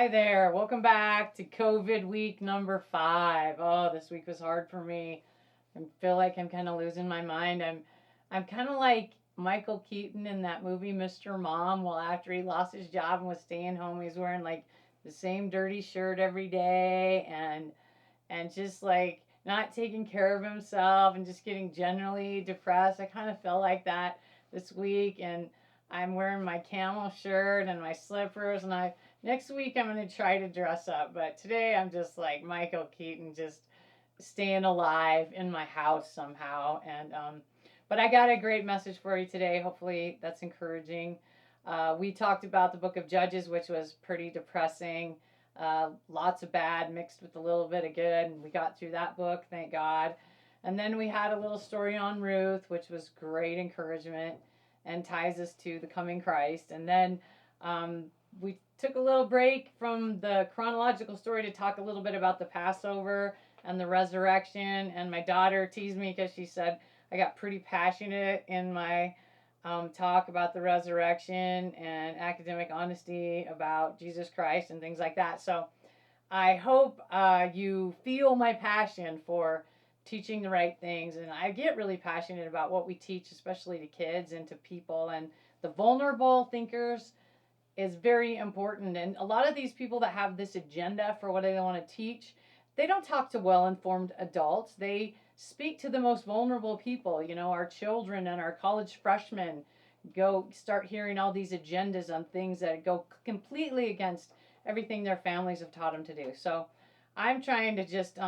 Hi there. Welcome back to COVID week number 5. Oh, this week was hard for me. I feel like I'm kind of losing my mind. I'm kind of like Michael Keaton in that movie Mr. Mom. Well, after he lost his job and was staying home, he's wearing like the same dirty shirt every day and just like not taking care of himself and just getting generally depressed. I kind of felt like that this week, and I'm wearing my camel shirt and my slippers, and I next week I'm going to try to dress up, but today I'm just like Michael Keaton, just staying alive in my house somehow. And but I got a great message for you today. Hopefully that's encouraging. We talked about the book of Judges, which was pretty depressing. Lots of bad mixed with a little bit of good, and we got through that book, thank God. And then we had a little story on Ruth, which was great encouragement and ties us to the coming Christ. And then we took a little break from the chronological story to talk a little bit about the Passover and the resurrection. And my daughter teased me because she said I got pretty passionate in my talk about the resurrection and academic honesty about Jesus Christ and things like that. So I hope you feel my passion for teaching the right things. And I get really passionate about what we teach, especially to kids and to people. And the vulnerable thinkers is very important. And a lot of these people that have this agenda for what they want to teach, they don't talk to well-informed adults. They speak to the most vulnerable people, our children and our college freshmen go start hearing all these agendas on things that go completely against everything their families have taught them to do. So I'm trying to just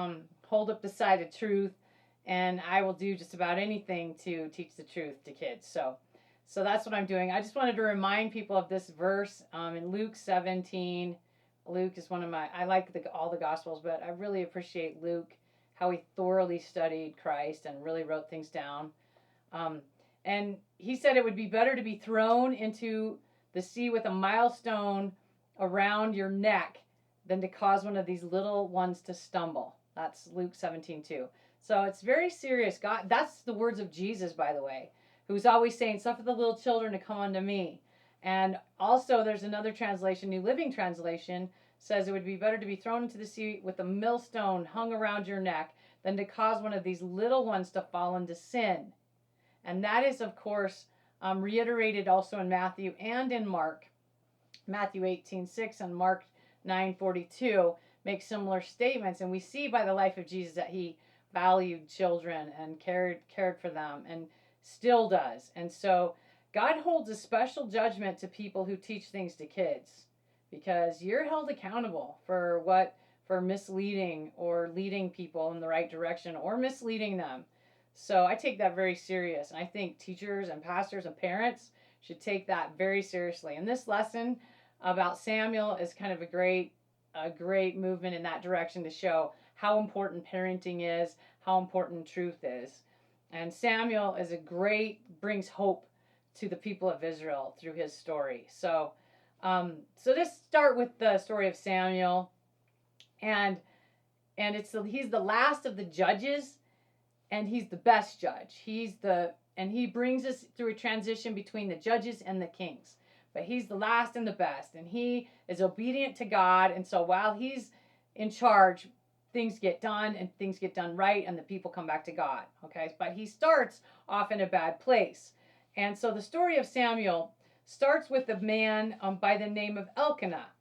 hold up the side of truth, and I will do just about anything to teach the truth to kids. So that's what I'm doing. I just wanted to remind people of this verse in Luke 17. Luke is I like all the Gospels, but I really appreciate Luke, how he thoroughly studied Christ and really wrote things down. And he said it would be better to be thrown into the sea with a milestone around your neck than to cause one of these little ones to stumble. That's Luke 17:2. So it's very serious. God, that's the words of Jesus, by the way, who's always saying, suffer the little children to come unto me. And also there's another translation, New Living Translation, says it would be better to be thrown into the sea with a millstone hung around your neck than to cause one of these little ones to fall into sin. And that is, of course, reiterated also in Matthew and in Mark. Matthew 18:6 and Mark 9:42 make similar statements. And we see by the life of Jesus that he valued children and cared for them and still does. And so God holds a special judgment to people who teach things to kids, because you're held accountable for misleading or leading people in the right direction or misleading them. So I take that very serious, and I think teachers and pastors and parents should take that very seriously. And this lesson about Samuel is kind of a great movement in that direction to show how important parenting is, how important truth is. And Samuel brings hope to the people of Israel through his story. So let's start with the story of Samuel, and he's the last of the judges, and he's the best judge. And he brings us through a transition between the judges and the kings. But he's the last and the best, and he is obedient to God. And so while he's in charge, things get done and things get done right, and the people come back to God. Okay, but he starts off in a bad place. And so the story of Samuel starts with a man by the name of Elkanah.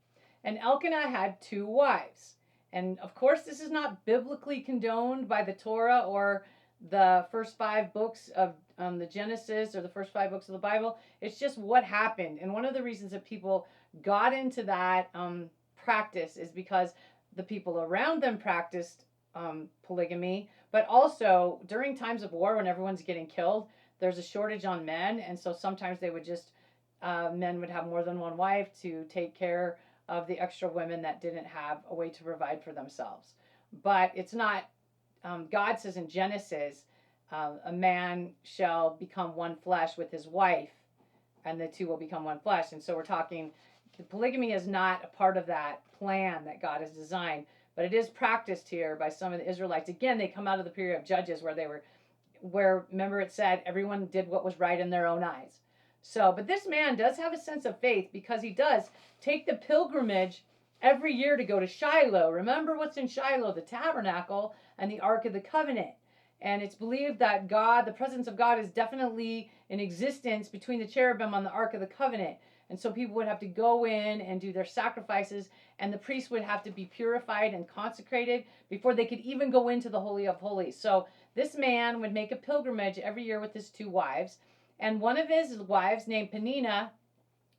And Elkanah had 2 wives. And of course, this is not biblically condoned by the Torah or the first 5 books of the Genesis or the first 5 books of the Bible. It's just what happened. And one of the reasons that people got into that practice is because the people around them practiced polygamy, but also during times of war when everyone's getting killed, there's a shortage on men. And so sometimes they would men would have more than one wife to take care of the extra women that didn't have a way to provide for themselves. But it's not, God says in Genesis, a man shall become one flesh with his wife, and the 2 will become one flesh. And so we're talking, the polygamy is not a part of that plan that God has designed, but it is practiced here by some of the Israelites. Again, they come out of the period of Judges where remember it said everyone did what was right in their own eyes. So, but this man does have a sense of faith, because he does take the pilgrimage every year to go to Shiloh. Remember what's in Shiloh, the tabernacle and the Ark of the Covenant. And it's believed that God, the presence of God, is definitely in existence between the cherubim on the Ark of the Covenant. And so people would have to go in and do their sacrifices, and the priests would have to be purified and consecrated before they could even go into the Holy of Holies. So this man would make a pilgrimage every year with his 2 wives. And one of his wives, named Peninnah,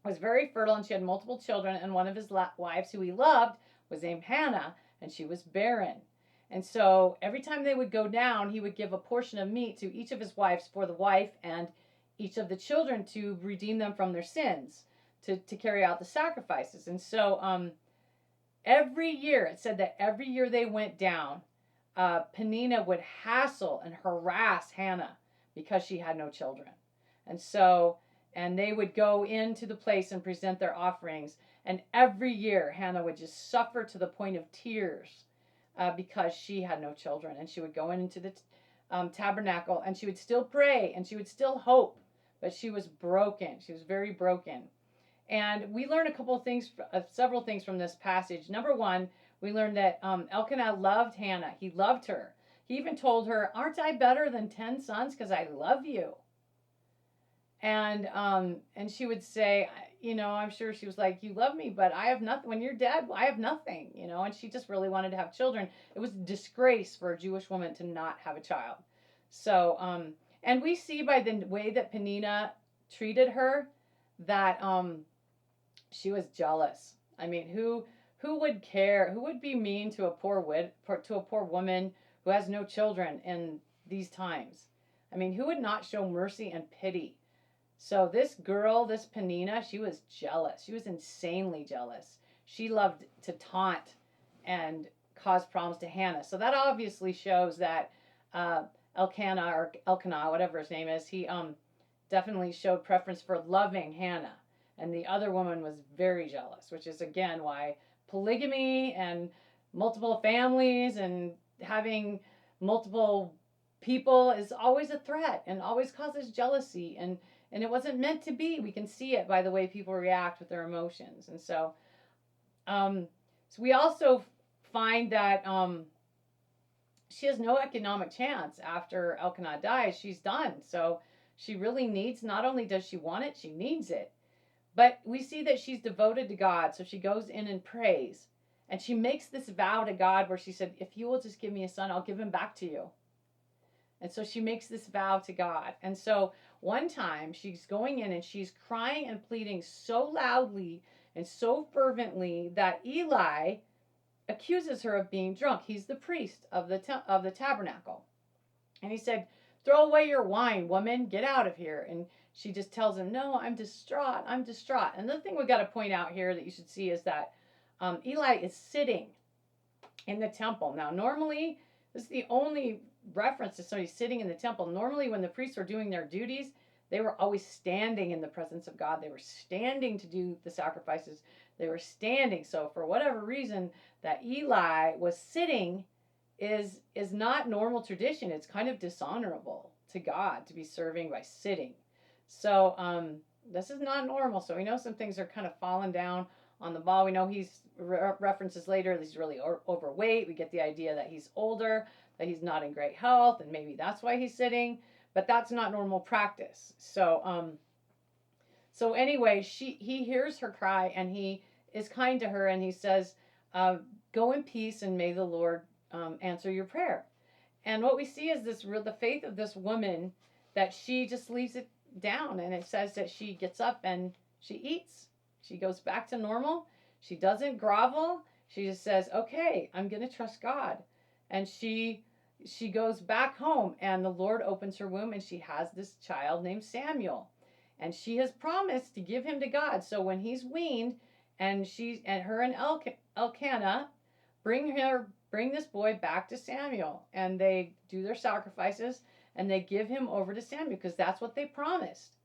was very fertile, and she had multiple children. And one of his wives, who he loved, was named Hannah, and she was barren. And so every time they would go down, he would give a portion of meat to each of his wives for the wife and each of the children to redeem them from their sins, to carry out the sacrifices. And so every year, it said that every year they went down, Peninnah would hassle and harass Hannah because she had no children. And they would go into the place and present their offerings. And every year, Hannah would just suffer to the point of tears because she had no children. And she would go into the tabernacle, and she would still pray, and she would still hope. but she was broken. She was very broken. And we learn a couple of things, several things from this passage. Number one, we learned that Elkanah loved Hannah. He loved her. He even told her, "Aren't I better than 10 sons? Because I love you." And she would say, I'm sure she was like, "You love me, but I have nothing. When you're dead, I have nothing." And she just really wanted to have children. It was a disgrace for a Jewish woman to not have a child. So, and we see by the way that Peninnah treated her that she was jealous. I mean, who would care? Who would be mean to a poor woman who has no children in these times? I mean, who would not show mercy and pity? So this girl, this Peninnah, she was jealous. She was insanely jealous. She loved to taunt and cause problems to Hannah. So that obviously shows that Elkanah, whatever his name is, he definitely showed preference for loving Hannah. And the other woman was very jealous, which is again why polygamy and multiple families and having multiple people is always a threat and always causes jealousy, and it wasn't meant to be. We can see it by the way people react with their emotions. And so we also find that she has no economic chance after Elkanah dies. She's done. So she really needs, not only does she want it, she needs it. But we see that she's devoted to God. So she goes in and prays. And she makes this vow to God where she said, "If you will just give me a son, I'll give him back to you." And so she makes this vow to God. And so one time she's going in and she's crying and pleading so loudly and so fervently that Eli accuses her of being drunk. He's the priest of the tabernacle. And he said, "Throw away your wine, woman. Get out of here." And she just tells him, "No, I'm distraught. I'm distraught." Another thing we got to point out here that you should see is that Eli is sitting in the temple. Now, normally, this is the only reference to somebody sitting in the temple. Normally, when the priests were doing their duties, they were always standing in the presence of God. They were standing to do the sacrifices. They were standing. So, for whatever reason, that Eli was sitting is not normal tradition. It's kind of dishonorable to God to be serving by sitting. So, this is not normal. So we know some things are kind of falling down on the ball. We know he's references later that he's really overweight. We get the idea that he's older, that he's not in great health, and maybe that's why he's sitting. But that's not normal practice. So anyway, he hears her cry and he is kind to her and he says, "Go in peace and may the Lord answer your prayer." And what we see is the faith of this woman, that she just leaves it down, and it says that she gets up and she eats. She goes back to normal. She doesn't grovel. She just says, "Okay, I'm going to trust God." And she goes back home, and the Lord opens her womb, and she has this child named Samuel. And she has promised to give him to God. So when he's weaned, and her and Elkanah bring this boy back to Samuel, and they do their sacrifices, and they give him over to Samuel because that's what they promised.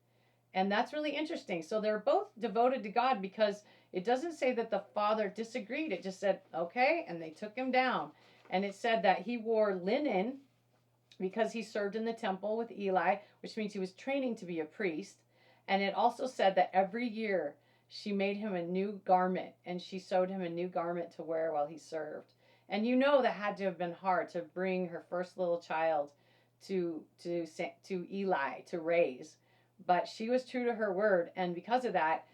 And that's really interesting. So they're both devoted to God, because it doesn't say that the father disagreed. It just said, "Okay," and they took him down. And it said that he wore linen because he served in the temple with Eli, which means he was training to be a priest. And it also said that every year she made him a new garment, and she sewed him a new garment to wear while he served. And that had to have been hard to bring her first little child to Eli to raise. But she was true to her word, and because of that,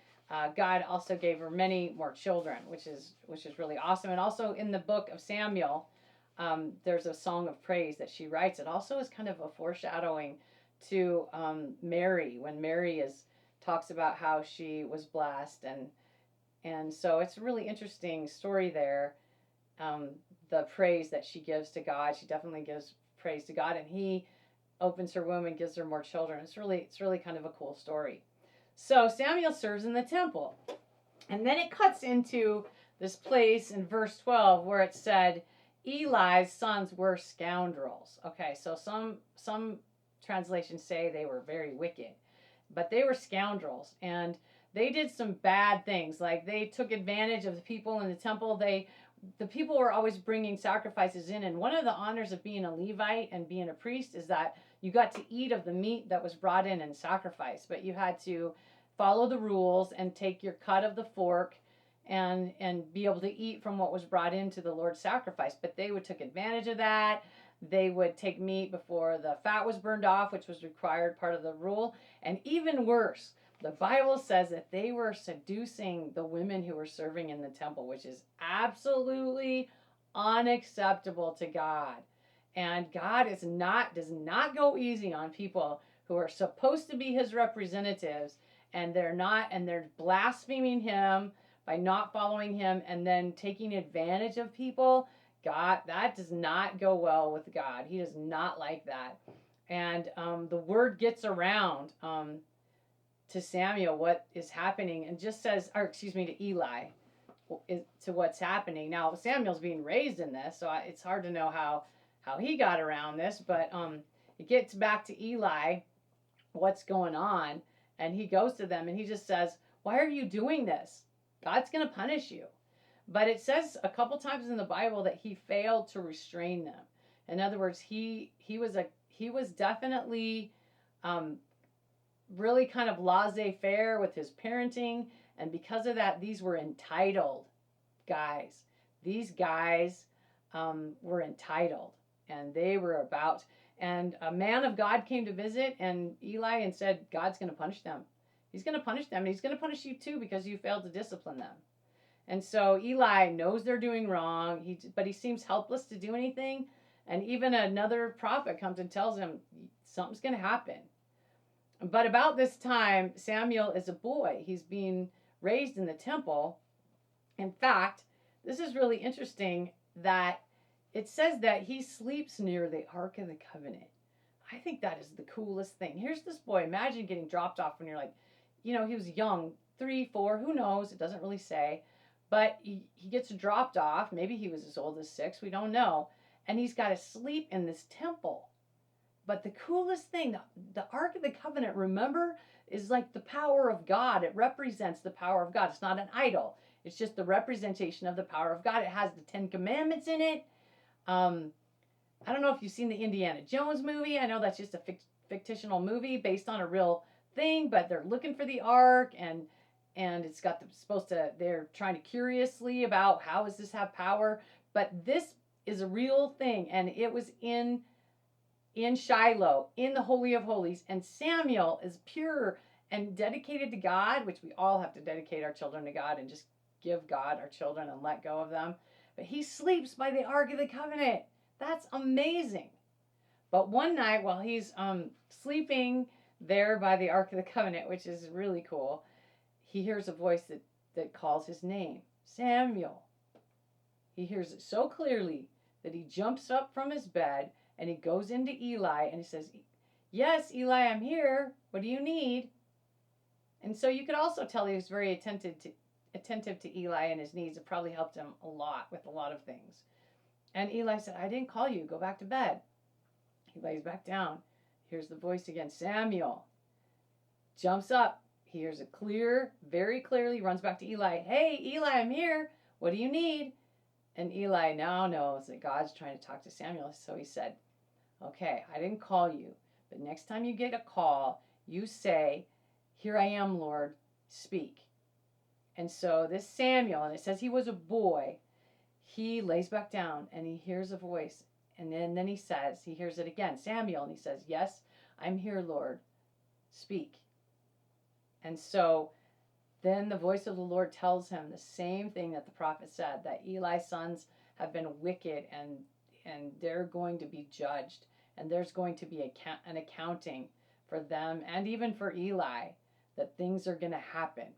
God also gave her many more children, which is really awesome. And also in the book of Samuel, there's a song of praise that she writes. It also is kind of a foreshadowing to Mary, when Mary talks about how she was blessed, and so it's a really interesting story there. The praise that she gives to God, she definitely gives praise to God, and he opens her womb and gives her more children. It's really kind of a cool story. So Samuel serves in the temple, and then it cuts into this place in verse 12 where it said Eli's sons were scoundrels. Okay, so some translations say they were very wicked, but they were scoundrels, and they did some bad things. Like, they took advantage of the people in the temple. The people were always bringing sacrifices in, and one of the honors of being a Levite and being a priest is that You got to eat of the meat that was brought in and sacrificed, but you had to follow the rules and take your cut of the fork and be able to eat from what was brought into the Lord's sacrifice. But they would take advantage of that. They would take meat before the fat was burned off, which was required part of the rule. And even worse, the Bible says that they were seducing the women who were serving in the temple, which is absolutely unacceptable to God. And God does not go easy on people who are supposed to be his representatives, and they're blaspheming him by not following him and then taking advantage of people. God, that does not go well with God. He does not like that. And the word gets around to Samuel what is happening, and just says, or excuse me, to Eli, to what's happening. Now Samuel's being raised in this, so it's hard to know how he got around this, but it gets back to Eli, what's going on, and he goes to them and he just says, "Why are you doing this? God's going to punish you." But it says a couple times in the Bible that he failed to restrain them. In other words, he was definitely really kind of laissez-faire with his parenting, and because of that, these were entitled guys. These guys were entitled, and they were about. And a man of God came to visit, and Eli and said, "God's going to punish them. He's going to punish them, and he's going to punish you too because you failed to discipline them." And so Eli knows they're doing wrong, but he seems helpless to do anything. And even another prophet comes and tells him something's going to happen. But about this time, Samuel is a boy. He's being raised in the temple. In fact, this is really interesting that it says that he sleeps near the Ark of the Covenant. I think that is the coolest thing. Here's this boy. Imagine getting dropped off when you're like, he was young, 3, 4, who knows? It doesn't really say. But he gets dropped off. Maybe he was as old as 6. We don't know. And he's got to sleep in this temple. But the coolest thing, the Ark of the Covenant, remember, is like the power of God. It represents the power of God. It's not an idol. It's just the representation of the power of God. It has the 10 Commandments in it. I don't know if you've seen the Indiana Jones movie. I know that's just a fictional movie based on a real thing, but they're looking for the Ark, and it's got they're trying to curiously about how does this have power, but this is a real thing, and it was in Shiloh, in the Holy of Holies, and Samuel is pure and dedicated to God, which we all have to dedicate our children to God and just give God our children and let go of them. But he sleeps by the Ark of the Covenant. That's amazing. But one night while he's sleeping there by the Ark of the Covenant, which is really cool, he hears a voice that calls his name, Samuel. He hears it so clearly that he jumps up from his bed and he goes into Eli and he says, "Yes, Eli, I'm here. What do you need?" And so you could also tell he was very attentive to Eli and his needs. It probably helped him a lot with a lot of things. And Eli said, "I didn't call you. Go back to bed." He lays back down. Hears the voice again, Samuel. Jumps up. He hears it very clearly, runs back to Eli. "Hey, Eli, I'm here. What do you need?" And Eli now knows that God's trying to talk to Samuel. So he said, "Okay, I didn't call you, but next time you get a call, you say, 'Here I am, Lord, speak.'" And so this Samuel, and it says he was a boy, he lays back down and he hears a voice. And then he hears it again, Samuel, and he says, "Yes, I'm here, Lord, speak." And so then the voice of the Lord tells him the same thing that the prophet said, that Eli's sons have been wicked and they're going to be judged. And there's going to be an accounting for them and even for Eli, that things are going to happen.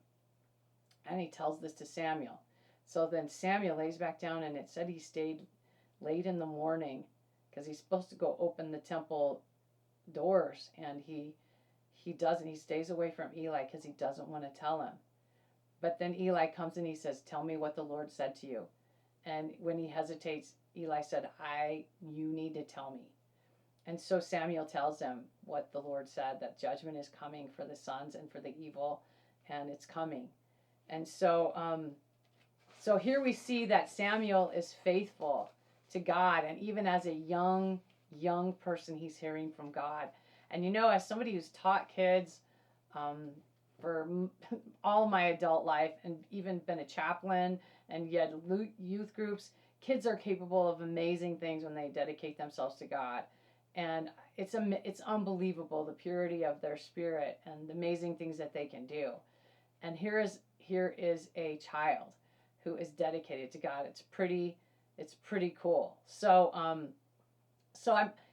And he tells this to Samuel. So then Samuel lays back down, and it said he stayed late in the morning because he's supposed to go open the temple doors. And he doesn't. He stays away from Eli because he doesn't want to tell him. But then Eli comes and he says, "Tell me what the Lord said to you." And when he hesitates, Eli said, "You need to tell me." And so Samuel tells him what the Lord said, that judgment is coming for the sons and for the evil, and it's coming. And so here we see that Samuel is faithful to God, and even as a young young person he's hearing from God. And as somebody who's taught kids um, for all my adult life and even been a chaplain and yet youth groups, kids are capable of amazing things when they dedicate themselves to God. And it's unbelievable the purity of their spirit and the amazing things that they can do. And here is a child who is dedicated to God. It's pretty cool. So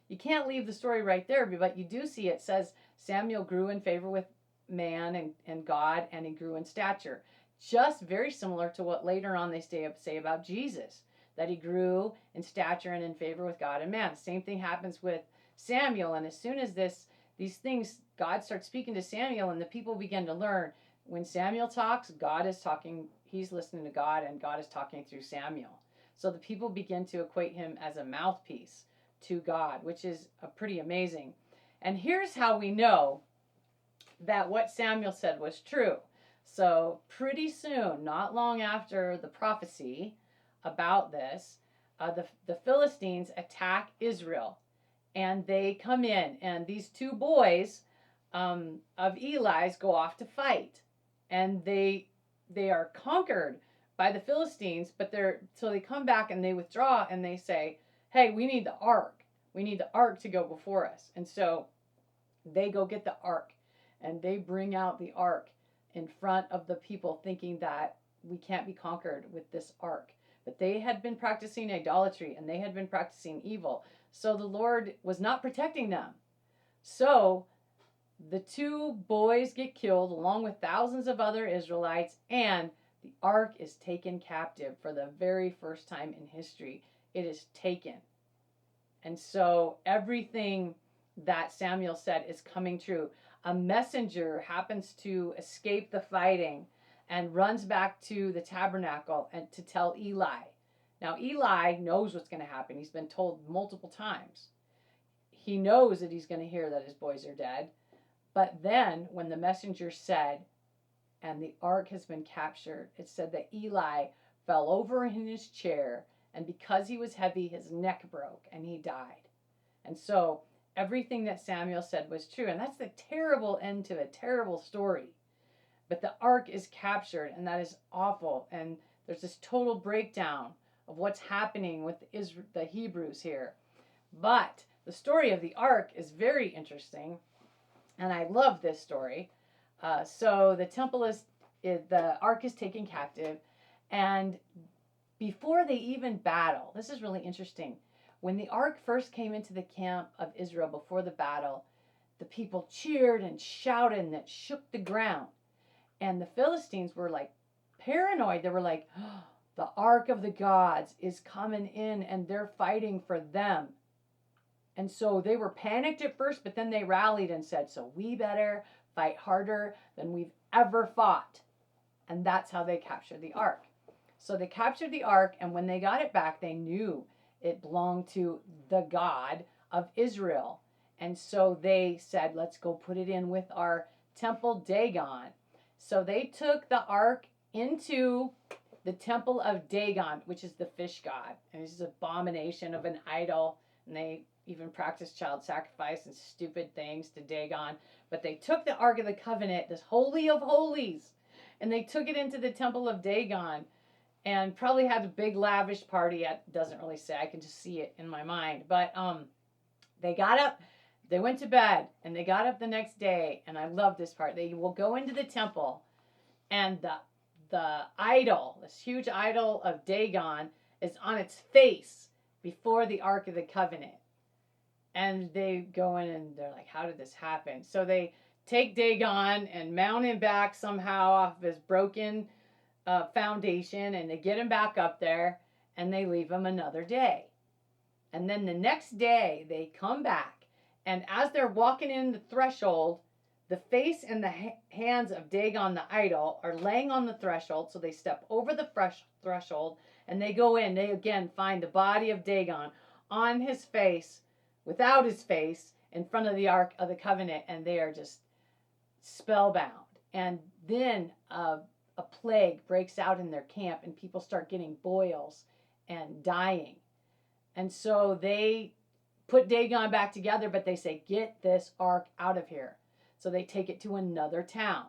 you can't leave the story right there, but you do see it says Samuel grew in favor with man and God, and he grew in stature. Just very similar to what later on they say about Jesus, that he grew in stature and in favor with God and man. The same thing happens with Samuel, and as soon as these things, God starts speaking to Samuel, and the people begin to learn. When Samuel talks, God is talking. He's listening to God, and God is talking through Samuel. So the people begin to equate him as a mouthpiece to God, which is pretty amazing. And here's how we know that what Samuel said was true. So pretty soon, not long after the prophecy about this, the Philistines attack Israel, and they come in, and these two boys of Eli's go off to fight, and they are conquered by the Philistines, but so they come back and they withdraw and they say, hey, we need the ark. We need the ark to go before us. And so they go get the ark, and they bring out the ark in front of the people, thinking that we can't be conquered with this ark. But they had been practicing idolatry, and they had been practicing evil. So the Lord was not protecting them. So the two boys get killed along with thousands of other Israelites, and the ark is taken captive for the very first time in history. It is taken. And so everything that Samuel said is coming true. A messenger happens to escape the fighting and runs back to the tabernacle and to tell Eli. Now Eli knows what's going to happen. He's been told multiple times. He knows that he's going to hear that his boys are dead. But then when the messenger said, and the ark has been captured, it said that Eli fell over in his chair, and because he was heavy, his neck broke and he died. And so everything that Samuel said was true. And that's the terrible end to a terrible story. But the ark is captured, and that is awful. And there's this total breakdown of what's happening with the Hebrews here. But the story of the ark is very interesting, and I love this story. So the ark is taken captive, and before they even battle, this is really interesting. When the ark first came into the camp of Israel before the battle, the people cheered and shouted, and it shook the ground. And the Philistines were like paranoid. They were like, oh, the ark of the gods is coming in, and they're fighting for them. And so they were panicked at first, but then they rallied and said, so we better fight harder than we've ever fought. And that's how they captured the ark. So they captured the ark, and when they got it back, they knew it belonged to the God of Israel. And so they said, let's go put it in with our temple Dagon. So they took the ark into the temple of Dagon, which is the fish god. And this is an abomination of an idol. And they even practiced child sacrifice and stupid things to Dagon. But they took the Ark of the Covenant, this holy of holies, and they took it into the temple of Dagon, and probably had a big lavish party. It doesn't really say. I can just see it in my mind. But they got up, they went to bed, and they got up the next day. And I love this part. They will go into the temple, and the idol, this huge idol of Dagon, is on its face before the Ark of the Covenant. And they go in and they're like, how did this happen? So they take Dagon and mount him back somehow off his broken foundation, and they get him back up there, and they leave him another day. And then the next day they come back, and as they're walking in the threshold, the face and the hands of Dagon the idol are laying on the threshold. So they step over the threshold, and they go in. They again find the body of Dagon on his face, without his face, in front of the Ark of the Covenant, and they are just spellbound. And then a plague breaks out in their camp, and people start getting boils and dying. And so they put Dagon back together, but they say, get this ark out of here. So they take it to another town.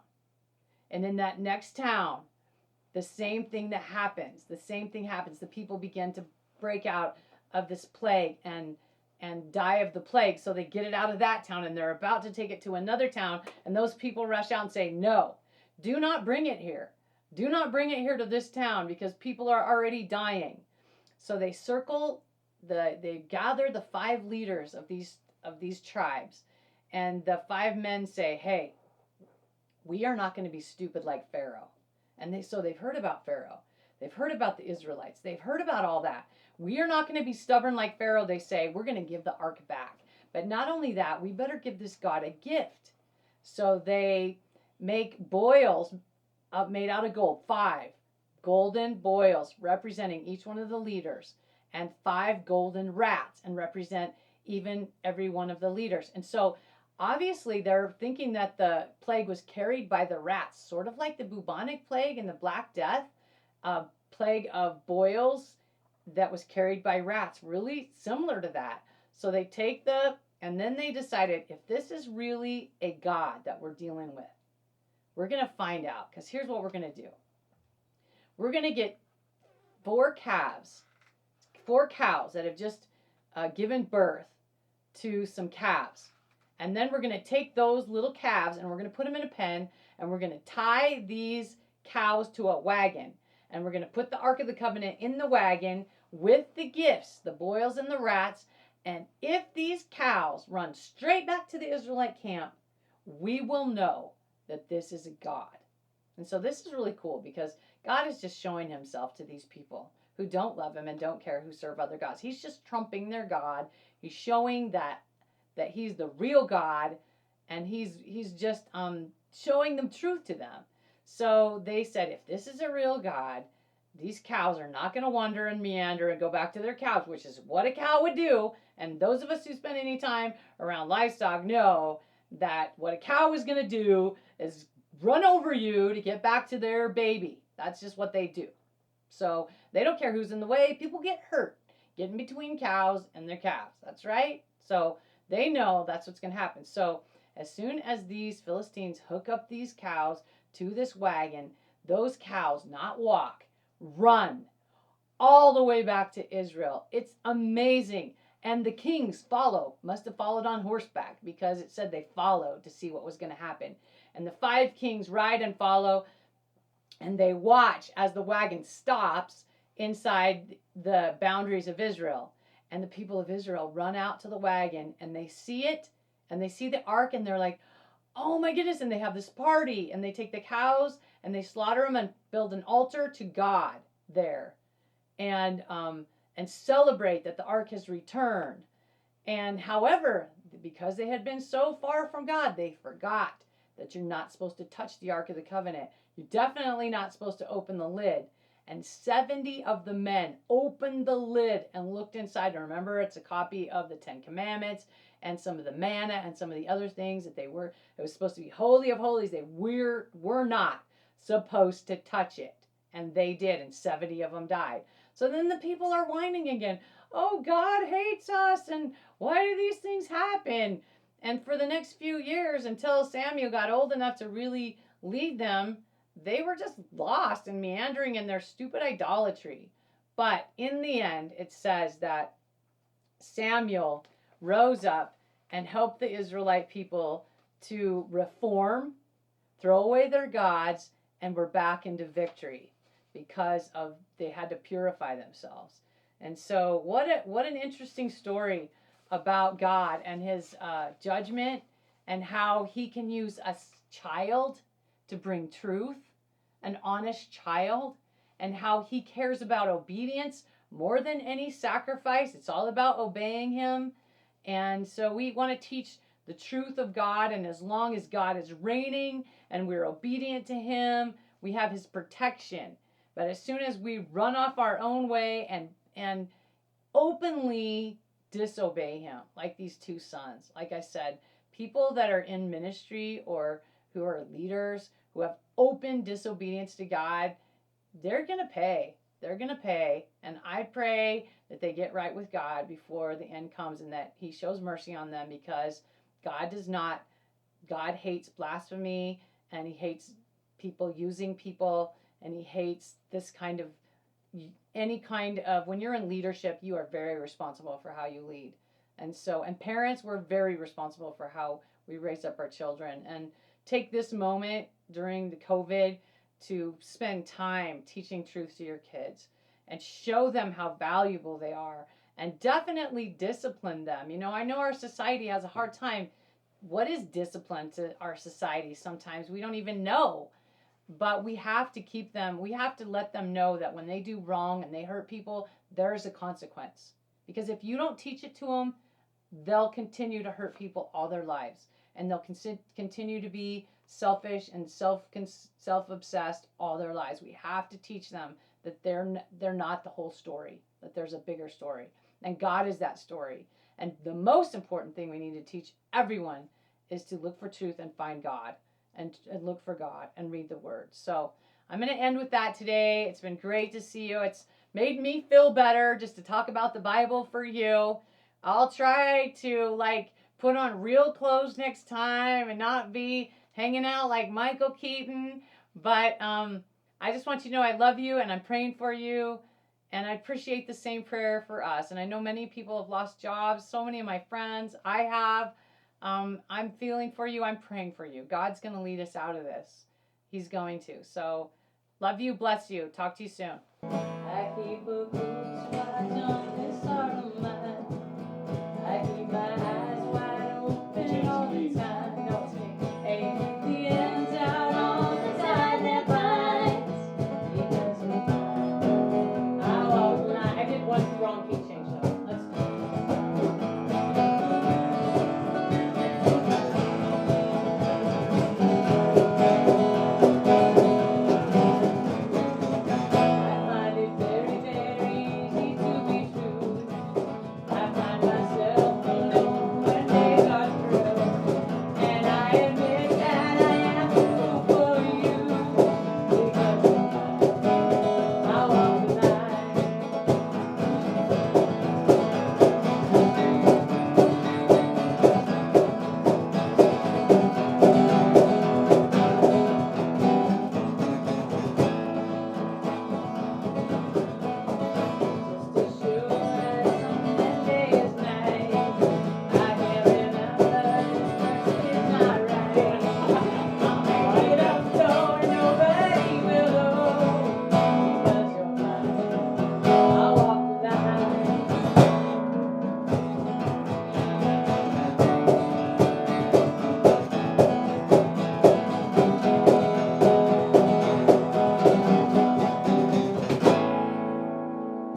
And in that next town, the same thing happens. The people begin to break out of this plague and die of the plague. So they get it out of that town, and they're about to take it to another town. And those people rush out and say, no, do not bring it here. Do not bring it here to this town, because people are already dying. So they they gather the 5 leaders of these tribes. And the 5 men say, hey, we are not going to be stupid like Pharaoh. And so they've heard about Pharaoh. They've heard about the Israelites. They've heard about all that. We are not going to be stubborn like Pharaoh. They say, we're going to give the ark back. But not only that, we better give this God a gift. So they make boils made out of gold, 5 golden boils representing each one of the leaders, and 5 golden rats and represent every one of the leaders. And so obviously they're thinking that the plague was carried by the rats, sort of like the bubonic plague and the Black Death, plague of boils that was carried by rats, really similar to that. So they take and then they decided, if this is really a God that we're dealing with, we're going to find out, because here's what we're going to do. We're going to get 4 cows that have just given birth to some calves. And then we're going to take those little calves and we're going to put them in a pen, and we're going to tie these cows to a wagon. And we're going to put the Ark of the Covenant in the wagon with the gifts, the boils and the rats. And if these cows run straight back to the Israelite camp, we will know that this is a God. And so this is really cool, because God is just showing himself to these people who don't love him and don't care, who serve other gods. He's just trumping their God. He's showing that he's the real God, and he's just showing them truth to them. So they said, if this is a real God, these cows are not going to wander and meander and go back to their cows, which is what a cow would do. And those of us who spend any time around livestock know that what a cow is going to do is run over you to get back to their baby. That's just what they do. So they don't care who's in the way. People get hurt getting between cows and their calves. That's right. So they know that's what's going to happen. So as soon as these Philistines hook up these cows to this wagon, those cows not walk, run all the way back to Israel. It's amazing. And the kings must have followed on horseback, because it said they followed to see what was going to happen. And the 5 kings ride and follow, and they watch as the wagon stops inside the boundaries of Israel. And the people of Israel run out to the wagon, and they see it, and they see the ark, and they're like, oh my goodness. And they have this party, and they take the cows and they slaughter them and build an altar to God there, and celebrate that the ark has returned. And however, because they had been so far from God, they forgot that you're not supposed to touch the Ark of the Covenant. You're definitely not supposed to open the lid. And 70 of the men opened the lid and looked inside. And remember, it's a copy of the 10 Commandments and some of the manna and some of the other things that it was supposed to be holy of holies. They were not supposed to touch it. And they did, and 70 of them died. So then the people are whining again. Oh, God hates us, and why do these things happen? And for the next few years, until Samuel got old enough to really lead them, they were just lost and meandering in their stupid idolatry. But in the end, it says that Samuel rose up and helped the Israelite people to reform, throw away their gods, and were back into victory, because they had to purify themselves. And so what an interesting story about God and his judgment, and how he can use a child to bring truth, an honest child, and how he cares about obedience more than any sacrifice. It's all about obeying him. And so we want to teach the truth of God, and as long as God is reigning and we're obedient to him, we have his protection. But as soon as we run off our own way and openly disobey him, like these 2 sons, like I said, people that are in ministry or who are leaders who have open disobedience to God, they're going to pay. they're going to pay. And I pray that they get right with God before the end comes and that he shows mercy on them, because God hates blasphemy, and he hates people using people, and he hates this kind of, any kind of, when you're in leadership, you are very responsible for how you lead. And parents, we're very responsible for how we raise up our children. And take this moment during the COVID to spend time teaching truth to your kids and show them how valuable they are, and definitely discipline them. I know our society has a hard time. What is discipline to our society? Sometimes we don't even know, but we have to we have to let them know that when they do wrong and they hurt people, there's a consequence. Because if you don't teach it to them, they'll continue to hurt people all their lives, and they'll continue to be selfish and self-obsessed all their lives. We have to teach them that they're not the whole story, that there's a bigger story, and God is that story. And the most important thing we need to teach everyone is to look for truth and find God, and look for God and read the word. So I'm going to end with that today. It's been great to see you. It's made me feel better just to talk about the Bible for you. I'll try to put on real clothes next time and not be hanging out like Michael Keaton. But I just want you to know I love you and I'm praying for you. And I appreciate the same prayer for us. And I know many people have lost jobs. So many of my friends, I have. I'm feeling for you. I'm praying for you. God's going to lead us out of this. He's going to. So love you. Bless you. Talk to you soon. I keep a close watch on this heart of mine. I keep my eyes wide open all the time. No, it's me. Hey, the end's out on the side that binds. Because of mine. I did one wrong key change though. Let's do it. I find it very, very easy to be true. I find myself alone when days are through, and I admit that I am a fool for you. Because I walk the line. Just as sure as Sunday is night, I can remember it's not right. I'll make it up so nobody will know. Because you're mine, I'll walk the line.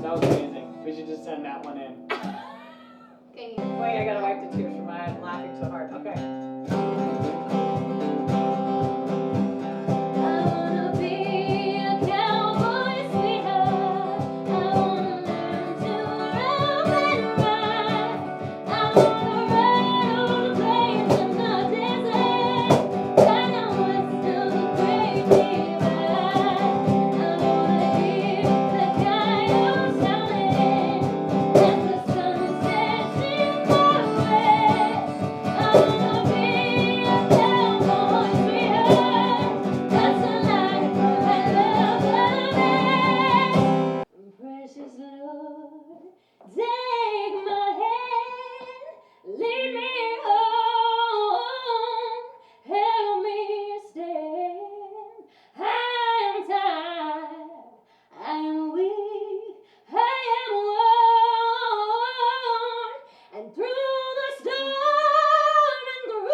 That was amazing. We should just send that one in. Wait, I gotta wipe the tears from my eyes. I'm laughing so hard. Okay. I wanna be a cowboy sweetheart. I wanna learn to roam and ride. I wanna ride all the plains in the desert, right down west of the Great Divide. I wanna hear the coyotes howling as the sun sets in the west. I wanna be a cowboy sweetheart. That's the life I love the best. Precious Lord, take my hand, lead me home, help me stand. I am tired, I am weak, I am worn, and through the storm and through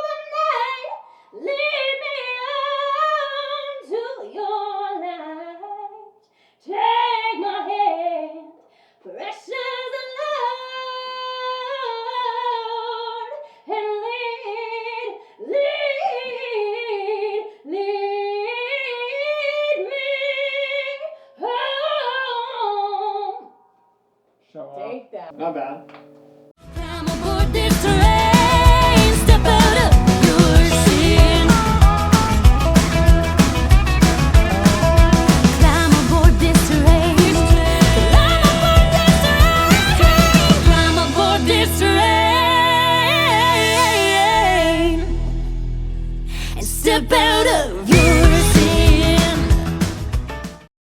the night, lead me on to your light. Take my hand, precious Lord, and lead me home. Show off. Take that. Not bad.